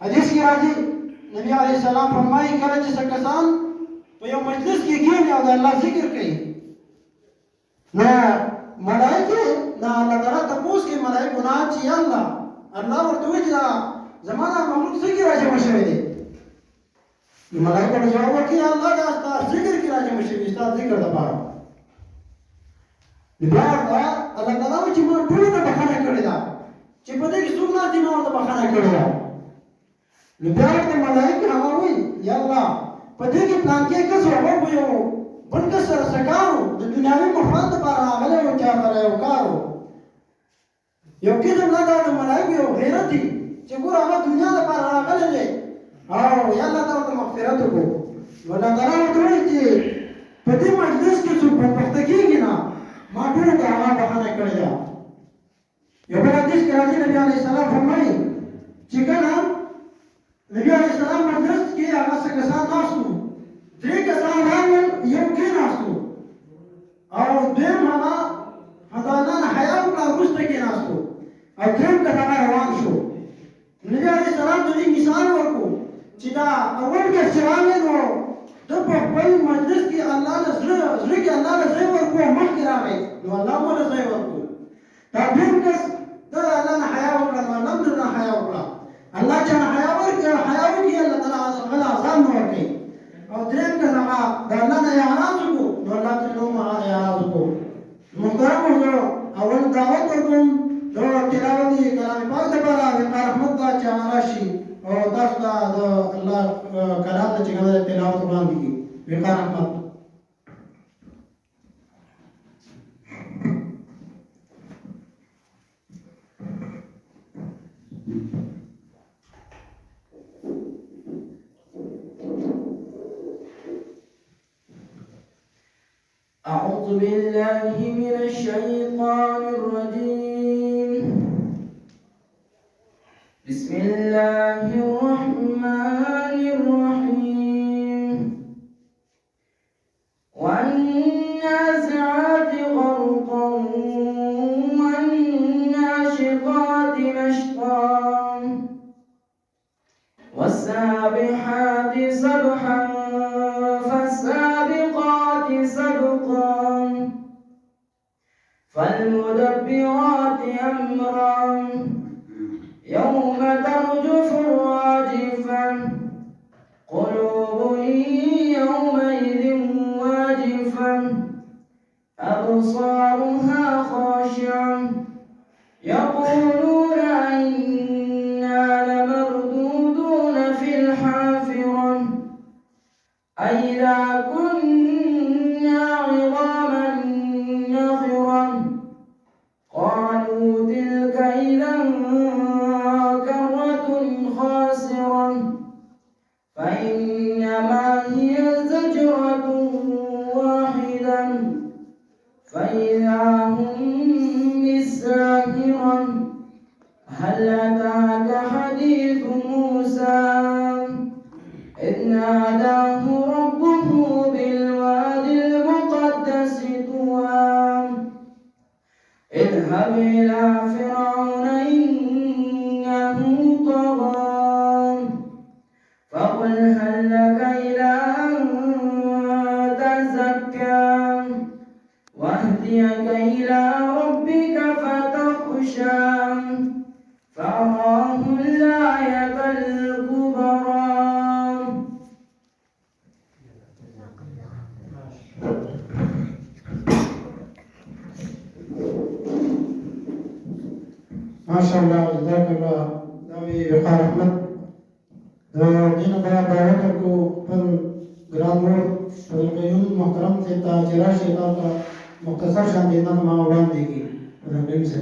حدیث کې راځي نبی علیه السلام فرمایي کله چې څه کسان په یو مجلس کې کېني او د الله ذکر کوي نو ملائکه دا الله تعالی تپوس کې ملائکه نه چې الله ورته وایي چې زما دا مخلوق ذکر راجمع شوی دی ملائکه ته جواب ورکړي الله دا ستا ذکر کې راجمع شوی ستا ذکر لپاره بیا الله تعالی وایي چې ما ټولو ته بخښنه کړې ده چې په دې کې څوک نه دي ما ورته بخښنه کړې ده نو بیا ورته ملائکه هغه وایي یا الله په دې کې پلان کې کس هغه خو یو بل کس سره څه کار و د دنیاوي مفاد لپاره راغلی و چا سره یو کار و یو قسم نه دا د ملائکو یو غیرت دی چې ګوره هغه دنیا لپاره راغلی دی او یا الله ته ورته مغفرت وکړو نو الله تعالی ورته وایي چې په دې مجلس کې څوک بدبخته کېږي نه ما ټولو ته هغه بخښنه کړې ده یو بل حدیث کې راځي نبي علیه السلام فرمایي چې کله نبی علیه السلام مجلس کې هغه څه کسان ناست وو 3 کسان راغلل یو کېناست وو او دویم هغه حضانان حیا وکړه وروسته کېناست وو او دریم کس هغه روان شو نبی علیه السلام ته دې مثال ورکړو چې دا اول کس چې راغی نو ده په خپل مجلس کې الله له زړه کې الله له ځای ورکړو مخکې راغی نو الله مو له ځای ورکړو دا دویم کس ده د الله نه حیا وکړه نو الله هم درنه حیا وکړه الله چې نه حیا وکړي الله تعالی هغه عذاب نه ورکوي او دریم کس هغه د الله نه اعراض وکړو نو الله ترې هم هغه اعراض وکړو محترمو زه اول دعوت ورکوم د تلاوت کلام پاک دپاره وقار احمد ته چې هغه راشي او تاسو ته د الله کلام ته چې کومه تلاوت وړاندې کړي وقار احمد أعوذ بالله من الشيطان الرجيم بسم الله الرحمن الرحيم والنازعات غرقا والناشطات نشطا والسابحات سبحا فالسابقات سبقا فالمدبرات أمرا يوم ترجف الراجفة قلوب يومئذ واجفة أبصارها خاشعة يقولون إنا لمردودون في الحافرة أئذا كنا عظاما نخرة قالوا تلك إذا كرة خاسرة فإنما هي زجرة واحدة فإذا هم بالساهرة هل أتاك حديث موسى إذ ناداه ربه بالوادي المقدس طوى اذهب إلى فرعون إنه طغى فقل هل لك إلى أن تزكى واهديك إلى ربك فتخشى فأراه الآية الكبرى ما شاء الله جزاك الله دوی وقار احمد د دین په دعوت کو پر ګران مور پر قیوم محترم سے تاجرا شیطان کا مختصر شان دینا ما وړاندې کی رنګین سے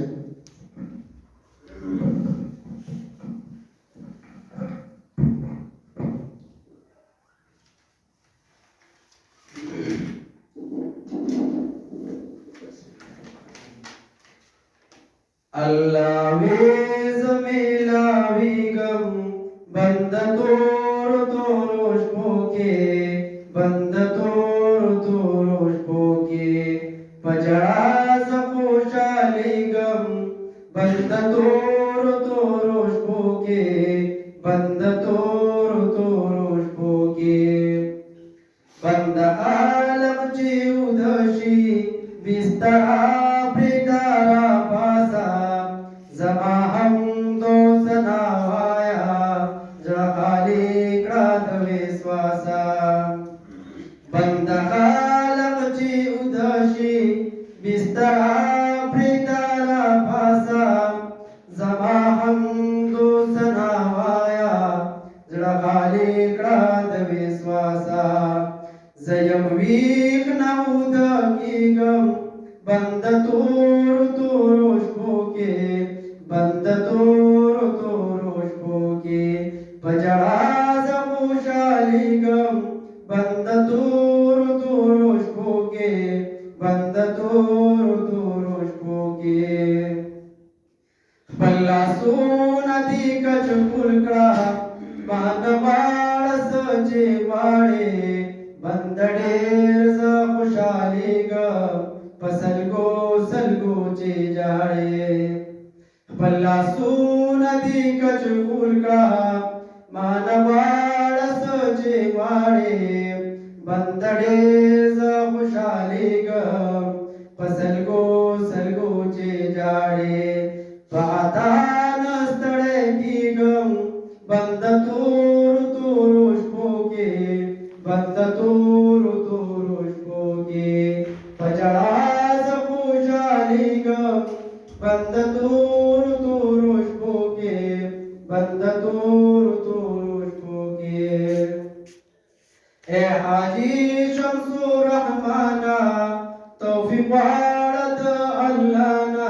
اللہ ویز ملاوی گم بند تور توروش پوکے بند تور توروش پوکے پجڑا سخوشالی گم طريق نعود كيغم بند تور تور شبوكي بند تور تور شبوكي بجڑا زمو شاليغم بند تور تور شبوكي بند تور تور شبوكي بلا سونتی کچکول کڑا مانواڑ سچے واڑے بندڑیر ز خوشحالی گا پسلگو سلگو چے جاڑے بلا سونتی کچکول کڑا مانواڑ سچے واڑے بندڑیر ز خوشحالی گا پسلگو سلگو چے جاڑے پاتان ستڑے کی گم بند تور تور شپوکے بند تور تور شپوکے پجڑا زخوشالی گم بند تور تور شپوکے بند تور تور شپوکے اے حاجی شمس رحمانا توفیق وارد اللہ نا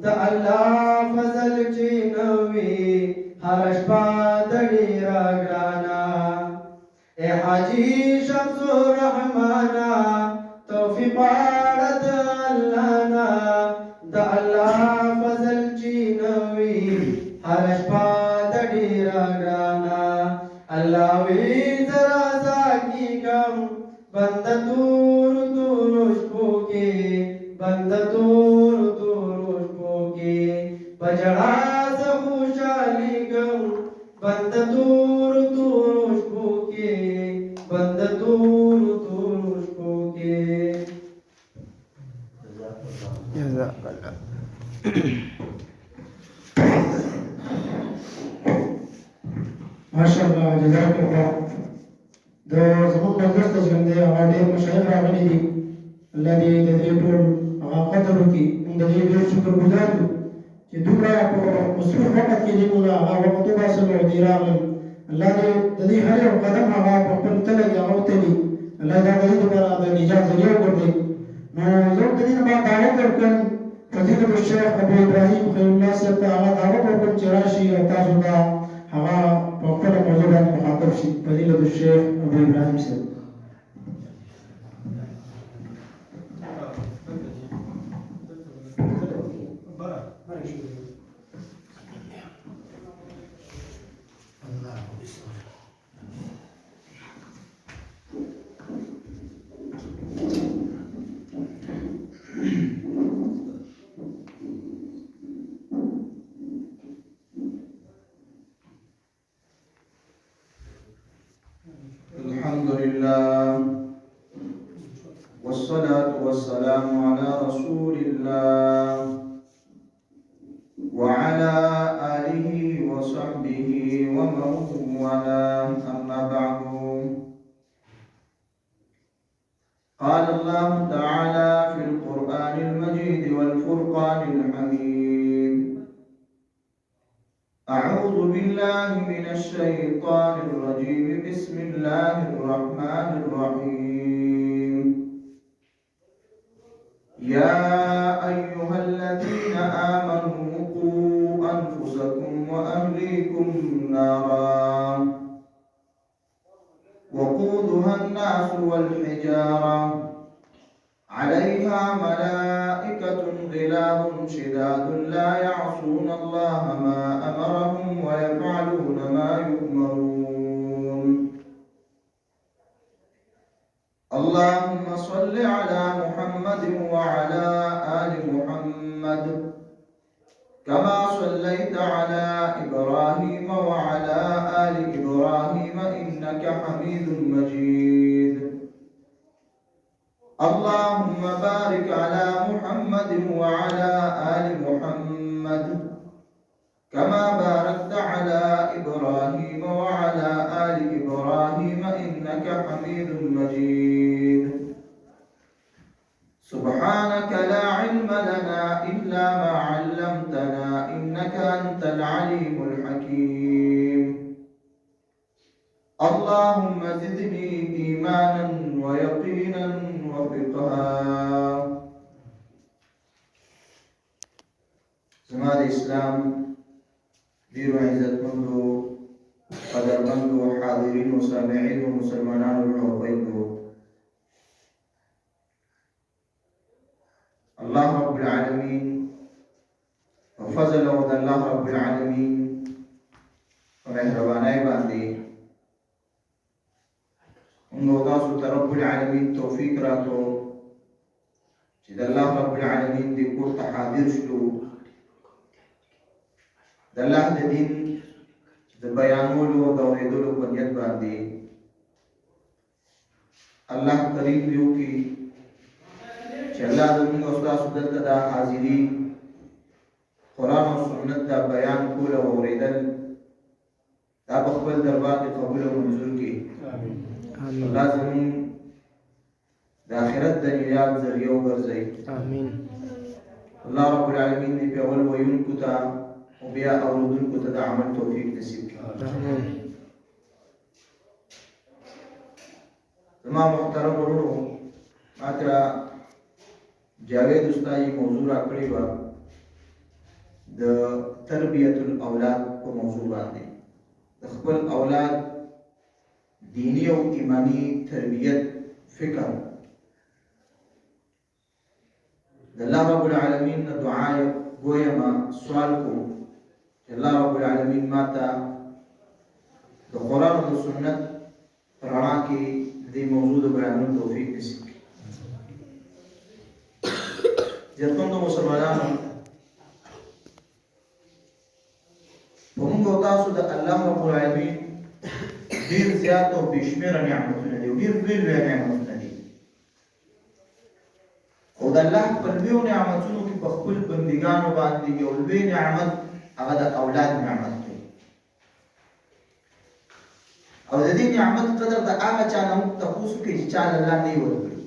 دا اللہ فضل چینوی ہر شپا دڑی راگرانا اے حاجی شمس رحمانا توفیق وارد اللہ نا دا اللہ فضل چینوی ہر شپا دڑی راگرانا اللہ وی ذرا زاکی گم بند تور تور شپوکے بند تور تور شپوکے بجڑا زخوشالی گم بند تور تور شپوکے بند تور تور شپوکے جزاک اللہ ماشاءاللہ جزاک اللہ د زموږ ملګر ته ژوند دی هغه ډېر مشایخ راغلي دي الله دې د دې ټول هغه قدر وکړي موږ د دې ډېر شکرګزار یو چې دومره په مصروف وخت کې دې موږ هغه وخت وباسل او دې راغلل الله دې د دې هر یو قدم هغه په خپل تله کې هغه وتلي الله دا د دې لپاره د نجات ذریعه وګرځي نو زه د دې نه بعد دعوت ورکړم فضیلة الشیخ ابو ابراهیم خیر الله صاحب ته هغه دعوت ورکړم چې راشي او تاسو ته هغه په خپله موضوع باندې مخاطب شي فضیلة الشیخ ابو ابراهیم صاحب الحمد لله والصلاة والسلام على رسول الله وعلى آله وصحبه ومن والاه أما بعد قال الله تعالى في القرآن المجيد والفرقان الحميد أعوذ بالله من الشيطان الرجيم بسم الله الرحمن الرحيم يا أيها الذين آمنوا قوا أنفسكم وأهليكم نارا وقودها الناس والحجارة عليها ملائكة غلاظ شداد لا يعصون الله ما أمرهم ويفعلون ما يؤمرون اللهم صل على محمد وعلى آل محمد كما صليت على إبراهيم وعلى آل إبراهيم إنك حميد مجيد اللهم بارك على محمد وعلى آل محمد كما باركت على إبراهيم وعلى آل إبراهيم إنك حميد مجيد سبحانك لا علم لنا إلا ما علمتنا إنك أنت العليم الحكيم اللهم زدني إيمانا ويقينا وفقها. زما د اسلام ډیرو عزتمندو قدرمندو حاضرینو سامعینو مسلمانانو وروڼو او خویندو، الله رب العالمین په فضل او د الله رب العالمین په مهربانۍ باندې موږ تاسو ته رب العالمین توفیق راکړو چې د الله رب العالمین دې کور ته حاضر شو، د الله د دین د بیانولو او د اورېدلو په نیت باندې الله قریب دې وکړي چې الله زموږ او ستاسو دلته دا حاضري قرآن او سنت دا بیان کول او اورېدل دا په خپل دربار کې قبول او منظور کړي. الله زموږ د آخرت د نجات ذریعه وګرځوي. الله رب العالمین دې په اول ویونکو ته او بیا اوریدونکو ته د عمل توفیق نصیب کړي. زما محترم ورونو، ما ته جاوید استاد موضوع راکړې وه د تربیت الاولاد په موضوع باندې، د خپل اولاد دینی او ایمانی تربیت فکر. د الله رب العالمین نه دعا ګویم سوال کوم چې الله رب العالمین ما ته د قرآن او د سنت رڼا کې د موضوع د بیانولو توفیق نصیب کړي. عزتمندو مسلمانانو، په موږ او تاسو د الله رب العالمین ډېر زیات او بې شمېره نعمتونه دي او ډېر لوی لوی نعمتونه دي، او د الله په لویو نعمتونو کې په خپل بندګانو باندې یو لوی نعمت هغه د اولاد نعمت دی، او د دې نعمت قدر د هغه چا نه موږ تپوس کوي چې چا الله نه یې ورکړي.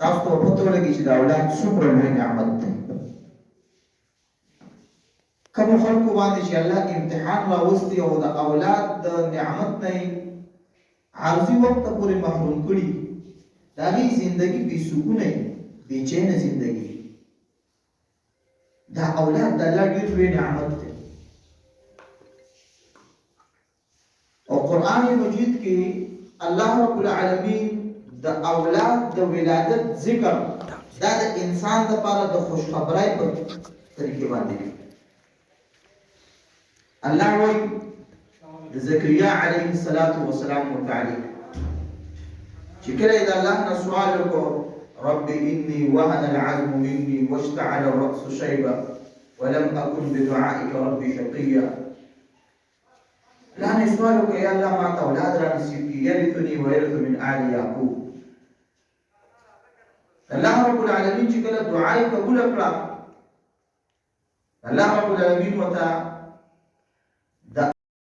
تاسو ته پته ولګي چې د اولاد څومره لوی نعمت دی. کوم خلکو باندې چې الله امتحان راوستي او د اولاد د نعمت نه عارضي وخت پورې محروم کړي، د هغې زندګي بې سکونه بې چینه زندګي. دا اولاد د الله ډېر لوی نعمت دی، او قرآن مجید کې الله رب العالمین د اولاد د ولادت ذکر دا د انسان لپاره د خوشخبری په طریقې باندې دی. الله وایي د زکریا علیه السلام متعلق چې کله د الله نه سوال وکړو رب انی وهن العظم مني واشتعل الرأس شيبا ولم أكن بدعائك رب شقيا. الله نه سوال وکړو یا الله ما ته اولاد را نصیب کړي یرثني ويرث من آل یعقوب. الله رب العالمین چې کله دعا یې قبول کړه، الله رب العالمین ورته